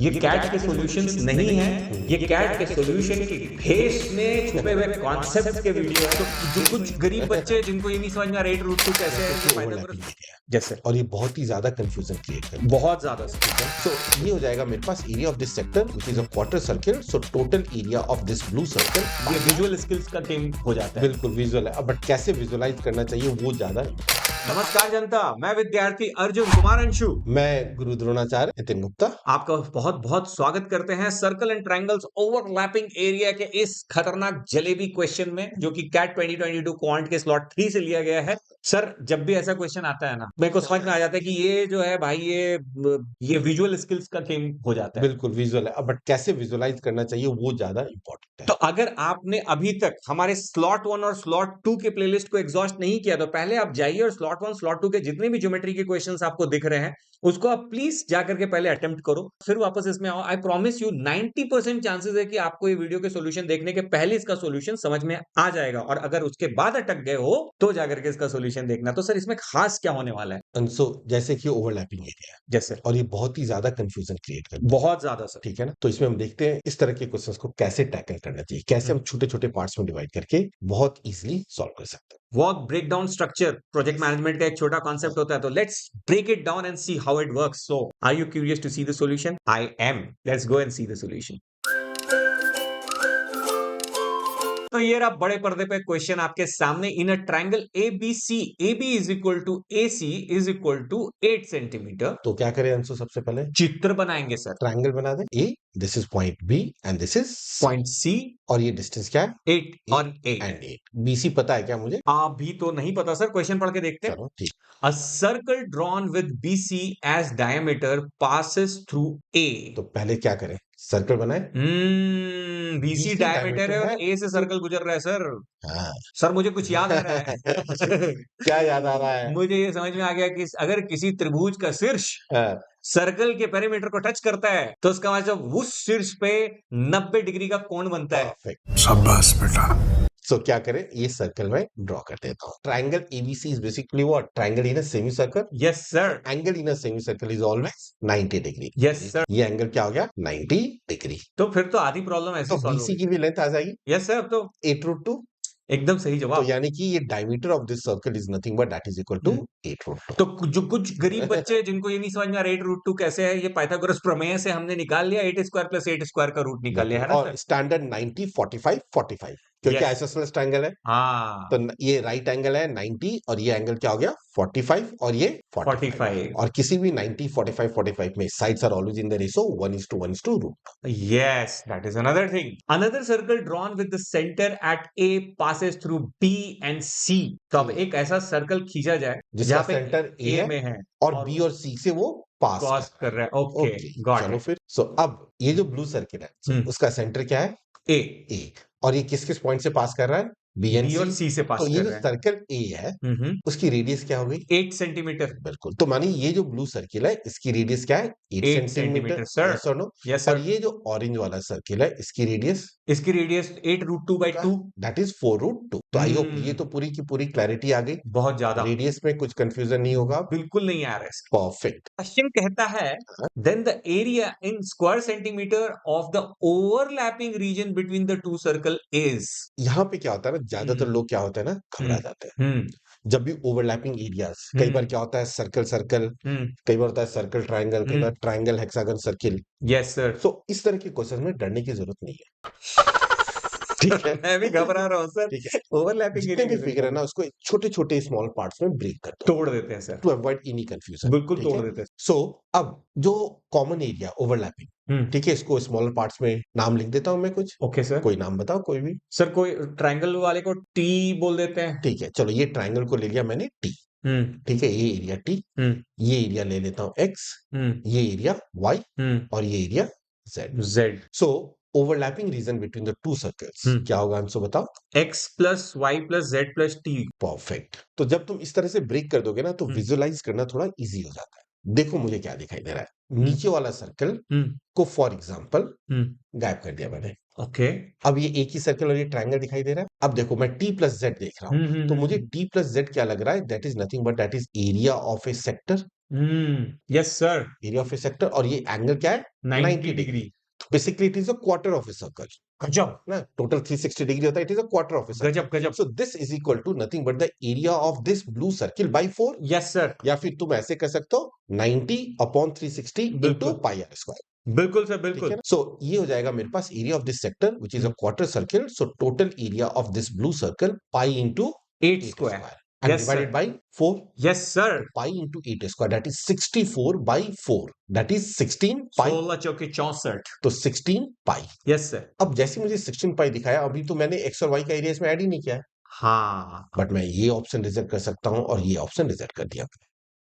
ये कैट के सॉल्यूशंस नहीं है, ये कैट के सॉल्यूशन के भेष में छुपे हुए कॉन्सेप्ट के वीडियो है। तो जो कुछ गरीब बच्चे हैं जिनको ये नहीं समझ में आ रहा 8 रूट 2 कैसे है, ये ओवरलैपिंग पाइथागोरस एरिया है जैसे और ये बहुत ही ज्यादा कंफ्यूजन क्रिएट करता है। बहुत ज्यादा ठीक है, सो ये हो जाएगा मेरे पास area of this sector which is a quarter circle, so total area of this blue circle. ये विजुअल स्किल्स का गेम हो जाता है। बिल्कुल विजुअल है, बट कैसे विजुअलाइज करना चाहिए वो ज्यादा। नमस्कार जनता, मैं विद्यार्थी अर्जुन कुमार अंशु मैं गुरु द्रोणाचार्य नितिन गुप्ता आपका बहुत बहुत स्वागत करते हैं circle and triangles overlapping area के इस खतरनाक जलेबी क्वेश्चन में, जो कि कैट 2022 क्वांट के स्लॉट 3 से लिया गया है। सर, जब भी ऐसा क्वेश्चन आता है ना, मेरे को समझ में आ जाता है कि ये जो है भाई, ये विजुअल स्किल्स का गेम हो जाता है। बिल्कुल विजुअल है, बट कैसे विजुअलाइज करना चाहिए वो ज्यादा इंपॉर्टेंट है। तो अगर आपने अभी तक हमारे स्लॉट 1 और स्लॉट 2 के प्लेलिस्ट को एग्जॉस्ट नहीं किया, तो पहले आप जाइए और स्लॉट 1 स्लॉट 2 के जितने भी ज्योमेट्री के क्वेश्चंस आपको दिख रहे हैं, उसको आप प्लीज जाकर के पहले अटेम्प्ट करो, फिर वापस इसमें आओ। आई प्रॉमिस यू 90% चांसेस है कि आपको ये वीडियो के सॉल्यूशन देखने के पहले इसका सॉल्यूशन समझ में आ जाएगा, और अगर उसके बाद अटक गए हो तो जाकर के इसका सॉल्यूशन देखना। तो सर, इसमें खास क्या होने वाला है? सो जैसे कि ओवरलैपिंग एरिया है जैसे और ये बहुत ही ज्यादा कंफ्यूजन क्रिएट करता है। बहुत ज्यादा सर। ठीक है ना, तो इसमें हम देखते हैं इस तरह के क्वेश्चंस को कैसे टैकल करना चाहिए, कैसे हम छोटे छोटे पार्ट्स में डिवाइड करके बहुत इजीली सॉल्व कर सकते हैं। Work breakdown structure project management का एक छोटा कॉन्सेप्ट होता है, तो let's break it down and see how it works. So are you curious to see the solution? I am. Let's go and see the solution. तो ये रहा बड़े पर्दे पे क्वेश्चन आपके सामने। In a triangle ABC, AB is equal to AC is equal to 8 centimetre. तो क्या करें अंशु, सबसे पहले चित्र बनाएंगे सर। ट्रायंगल बना दें। A, this is point B and this is point C और ये डिस्टेंस क्या है? 8 और 8 एंड 8। बीसी पता है क्या मुझे? अभी तो नहीं पता सर, क्वेश्चन पढ़ के देखते हैं। चलो ठीक। A circle drawn with BC as diameter passes through A. तो पहले क्या करें, सर्कल बनाए। BC BC डायमीटर है और diameter A से सर्कल गुजर रहा है सर। हाँ। सर, मुझे कुछ याद आ रहा है। क्या याद आ रहा है? मुझे ये समझ में आ गया कि अगर किसी त्रिभुज का शीर्ष हाँ, सर्कल के पेरीमीटर को टच करता है, तो उसका मतलब उस शीर्ष पे 90 डिग्री का कोण बनता है। perfect। शाबाश बेटा। सो क्या करें, ये सर्कल में ड्रॉ कर देता हूँ। Triangle ABC is basically what? Triangle in a semi circle. Yes sir. Angle in a semi circle is always 90 degree. Yes sir. ये एंगल क्या हो गया? 90 डिग्री। तो फिर तो आधी प्रॉब्लम ऐसे तो सॉल्व बीसी होगी। की भी लेंथ आ जाएगी यस सर, अब तो 8√2। एकदम सही तो जवाब। यानी कि ये diameter of this circle is nothing but that is equal to 8√2। तो जो कुछ गरीब बच्चे हैं जिनको ये नहीं समझ में आ रहा 8 रूट 2 कैसे है, ये पाइथागोरस प्रमेय से हमने निकाल लिया। 8 स्क्वायर प्लस 8 स्क्वायर का रूट निकाल लिया है ना और सर। स्टैंडर्ड 90 45 45 क्योंकि Yes. आइसोसेलेस ट्रायंगल है। हाँ, तो ये राइट एंगल है 90 और ये एंगल क्या हो गया? 45 और ये 45। 45। और किसी भी 90 45 45 में sides are always in the ratio 1:1:√2। Yes, that is another thing. Another circle drawn with the center at A passes through B and C. तो अब एक ऐसा सर्कल खींचा जाए जिसका जहाँ पे सेंटर ए A है में है और बी और सी से वो पास क्रॉस कर रहा है। ओके, ओके, गॉट चलो इट। फिर। सो अब ये जो ब्लू सर्किल है उसका सेंटर क्या है? A, ए। और ये किस किस पॉइंट से पास कर रहा है? बी एंड B और सी। C से पास तो ये कर जो रहा है। सर्कल ए है उसकी रेडियस क्या हो गई? 8 सेंटीमीटर। बिल्कुल। तो मानिए ये जो ब्लू सर्किल है इसकी रेडियस क्या है? 8 8 सेंटीमीटर। सर। यस और नो? यस और सर। ये जो ऑरेंज वाला सर्किल है इसकी रेडियस इसकी radius 8 root 2 by 2। That is 4√2। तो आई होप ये तो पूरी की पूरी क्लैरिटी आ गई। बहुत ज्यादा। रेडियस में कुछ कंफ्यूजन नहीं होगा। बिल्कुल नहीं आ रहा है। परफेक्ट। क्वेश्चन कहता है, then the area in square centimetre of the overlapping region between the two circle is. यहाँ पे क्या होता है ना, ज्यादातर लोग क्या होता है ना, घबरा जाते हैं जब भी ओवरलैपिंग एरियाज। कई बार क्या होता है, सर्कल सर्कल, कई बार होता है सर्कल ट्रायंगल, कई बार triangle hexagon circle. Yes sir. So इस तरह के क्वेश्चन में डरने की जरूरत नहीं है। ठीक है, मैं भी घबरा रहा हूँ सर। ठीक है। ओवरलैपिंग जितने भी फिगर है ना उसको छोटे छोटे स्मॉल पार्ट्स में ब्रेक कर दो तोड़ देते हैं sir. To avoid any confusion. बिल्कुल तोड़ देते हैं। सो अब जो कॉमन एरिया ओवरलैपिंग, ठीक है, इसको स्मॉलर पार्ट्स में नाम लिख देता हूं मैं कुछ। Okay sir. कोई नाम बताओ कोई भी। सर, कोई ट्रायंगल वाले को टी बोल देते हैं। ठीक है, चलो ये ट्रायंगल को ले लिया मैंने टी। ठीक है, ये एरिया टी, ये एरिया ले लेता हूं एक्स, ये एरिया वाई और ये area Z. Z. So overlapping region between the two circles क्या होगा आंसर बताओ? X plus Y plus Z plus T. Perfect. तो जब तुम इस तरह से ब्रेक कर दोगे ना तो विजुअलाइज करना थोड़ा इजी हो जाता है। देखो मुझे क्या दिखाई दे रहा है, नीचे वाला सर्कल को फॉर एग्जांपल गायब कर दिया मैंने। ओके। अब ये एक ही सर्कल और ये ट्रायंगल दिखाई दे रहा है। अब देखो मैं टी प्लस जेड देख रहा हूं, तो मुझे टी प्लस जेड क्या लग रहा है? That is nothing but that is area of a sector. Yes sir, area of a sector, और ये एंगल क्या है? 90 degree. Basically it is a quarter of a circle गजब, ना, टोटल 360 डिग्री होता है, it is a quarter of a circle. गजब, गजब। So this is equal to nothing but the area of this blue circle by 4। Yes sir, या फिर तुम ऐसे कर सकते हो 90 अपॉन 360 इंटू बिल्कुल, पाई आर स्क्वायर। बिल्कुल सर, ठीक है बिल्कुल। ना? सो ये हो जाएगा मेरे पास area of this sector which is a quarter circle. So total area of this blue circle pi into 8 8 square. Square and yes sir, divided by 4. Yes sir. So pi into 8 square, that is 64 by 4. That is 16 pi. 16 चौके 64। तो 16 pi. Yes sir. अब जैसे मुझे 16 pi दिखाया, अभी तो मैंने x और y का एरिया इसमें ऐड ही नहीं किया है, हाँ, बट मैं ये ऑप्शन रिजेक्ट कर सकता हूं और ये ऑप्शन रिजेक्ट कर दिया।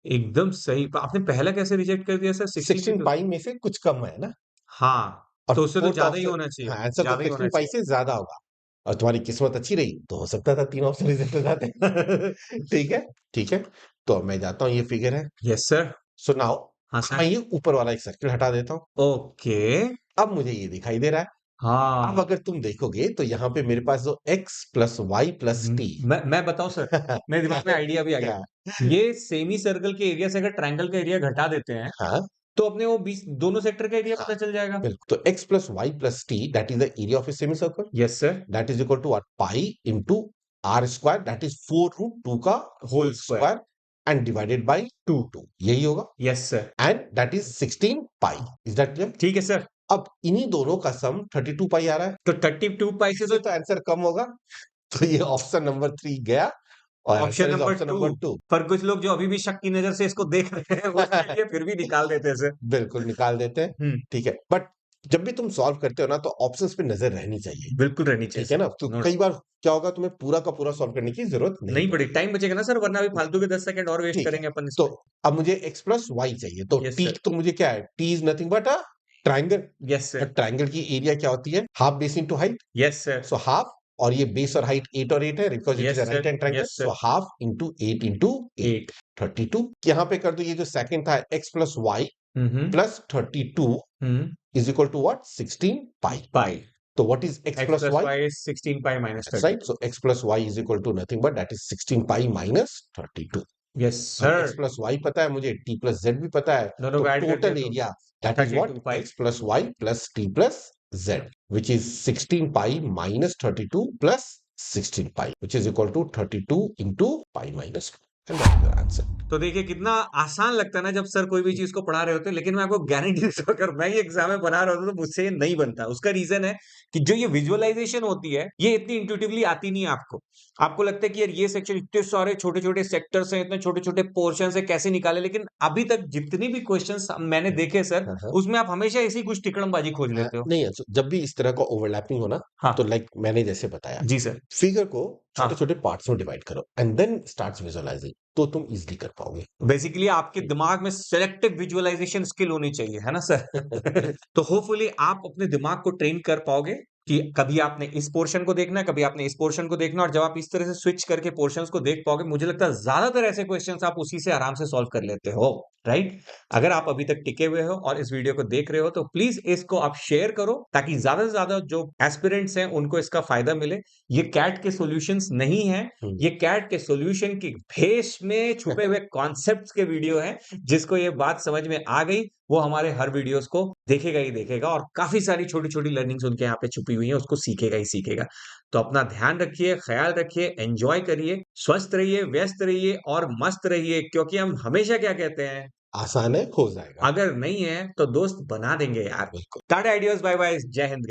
एकदम सही। आपने पहला कैसे रिजेक्ट कर दिया सर? 16 pi में से कुछ कम है ना, हाँ, और तो उससे तो फोर्थ ज्यादा ही ऑप्शन, होना चाहिए, हाँ, आंसर तो ज्यादा ही होना 16 pi से ज्यादा होगा, और तुम्हारी किस्मत अच्छी रही तो हो सकता था 3 ऑप्शन रिजेक्ट हो जाते। चाहिए। ठीक है, ठीक है। तो अब मैं जाता हूँ, ये फिगर है। Yes sir. सो नाउ हाँ मैं सर। ये ऊपर वाला एक सर्किल हटा देता हूँ। ओके। अब मुझे ये दिखाई दे रहा है। अब हाँ। अगर तुम देखोगे तो यहाँ पे मेरे पास जो x plus Y plus t, मैं बताऊं सर, मेरे दिमाग में आइडिया भी आ गया। ये सेमी सर्कल के एरिया से अगर ट्रायंगल का एरिया घटा देते हैं, हाँ, तो अपने वो 20 दोनों सेक्टर का एरिया हाँ, पता चल जाएगा। बिल्कुल। तो x plus Y plus t that is the area of a semi circle, yes sir. That is equal to what? Pi into r square, that is 4√2 का whole square. Square and divided by 2, यही होगा। Yes sir. And that is 16 pi. Is that clear? ठीक है sir. अब इन्हीं दोनों का सम 32 पाई आ रहा है, तो 32 पाई से इससे तो आंसर कम होगा। तो ये ऑप्शन नंबर 3 गया और option answer is number option 2। Number 2। पर कुछ लोग जो अभी भी शक की नजर से इसको देख रहे हैं, उसके लिए फिर भी निकाल देते हैं सर। बिल्कुल निकाल देते हैं। ठीक है, बट जब भी तुम सॉल्व करते हो ना, तो ऑप्शंस पे नजर रहनी चाहिए। बिल्कुल रहनी चाहिए ठीक है सर। ना? तो नोट कई बार क्या होगा, तुम्हें पूरा का पूरा सॉल्व करने की जरूरत नहीं नहीं पड़ी, पड़ेगी। टाइम बचेगा ना सर, वरना अभी फालतू के 10 सेकंड और वेस्ट ठीक है, करेंगे अपन तो इसमें। अब मुझे x प्लस वाई चाहिए, तो यस t सर। तो मुझे क्या है? t is nothing but a triangle. Yes sir. Triangle की एरिया क्या होती है? Half base into height. Yes sir. So half, और ये बेस और हाइट 8 और 8 है, because it is yes a right sir. Hand triangle. Yes so sir. Half into 8 into 8, 8। 32। यहाँ पे कर दो, ये जो सेकंड था x plus Y plus 32 is equal to what? 16 pi. Pi. So what is x x plus plus y? Y 16 pi minus That's right. 32। So x plus y is equal to nothing but that is 16 pi minus 32. Yes अब sir. x plus y पता है मुझे, t plus z भी पता है, दोनों तो को ऐड कर दिया टोटल तो area that is what? 32 pi. x plus y plus t plus z, which is 16 pi minus 32 plus 16 pi, which is equal to 32 into pi minus 2. And that is your answer. तो देखिए कितना आसान लगता है ना जब sir कोई भी चीज को पढ़ा रहे होते हैं, लेकिन मैं आपको गारंटी देता हूं, अगर मैं ये एग्जाम में बना रहा होता तो मुझसे ये नहीं बनता। उसका रीजन है कि जो ये विजुअलाइजेशन होती है, ये इतनी इंट्यूटिवली आती नहीं है आपको। आपको लगता है कि यार ये सेक्शन, इतने सारे छोटे छोटे सेक्टर्स हैं, इतने छोटे छोटे पोर्शन है, कैसे निकाले। लेकिन अभी तक जितनी भी क्वेश्चंस मैंने देखे सर, हाँ, हाँ। उसमें आप हमेशा ऐसी कुछ टिकड़मबाजी खोज लेते हो। नहीं, जब भी इस तरह का ओवरलैपिंग हो ना, हाँ तो लाइक मैंने जैसे बताया, जी सर। फिगर को हाँ, छोटे छोटे पार्ट्स में डिवाइड करो एंड देन स्टार्ट्स विजुअलाइजिंग, तो तुम इजीली कर पाओगे। बेसिकली आपके दिमाग में सिलेक्टिव विजुअलाइजेशन स्किल होनी चाहिए, है ना सर? तो होपफुली आप अपने दिमाग को ट्रेन कर पाओगे कि कभी आपने इस पोर्शन को देखना है, कभी आपने इस पोर्शन को देखना है, और जब आप इस तरह से स्विच करके पोर्शंस को देख पाओगे, मुझे लगता है ज्यादातर ऐसे क्वेश्चंस आप उसी से आराम से सॉल्व कर लेते हो, राइट? अगर आप अभी तक टिके हुए हो और इस वीडियो को देख रहे हो, तो प्लीज इसको आप शेयर करो, ताकि ज्यादा से ज्यादा जो एस्पिरेंट्स हैं उनको इसका फायदा मिले। ये कैट के सॉल्यूशंस नहीं है, ये कैट के सॉल्यूशन की भेष में छुपे हुए कॉन्सेप्ट्स के वीडियो है। जिसको ये बात समझ में आ गई, वो हमारे हर वीडियोस को देखेगा ही देखेगा, और काफी सारी छोटी छोटी लर्निंग्स उनके यहाँ पे छुपी हुई है, उसको सीखेगा ही सीखेगा। तो अपना ध्यान रखिए, ख्याल रखिए, एंजॉय करिए, स्वस्थ रहिए, व्यस्त रहिए और मस्त रहिए, क्योंकि हम हमेशा क्या कहते हैं, आसान है, हो जाएगा। अगर नहीं है तो दोस्त बना देंगे यार। बिल्कुल। टाटा आइडियाज, बाय बाय, जय हिंद।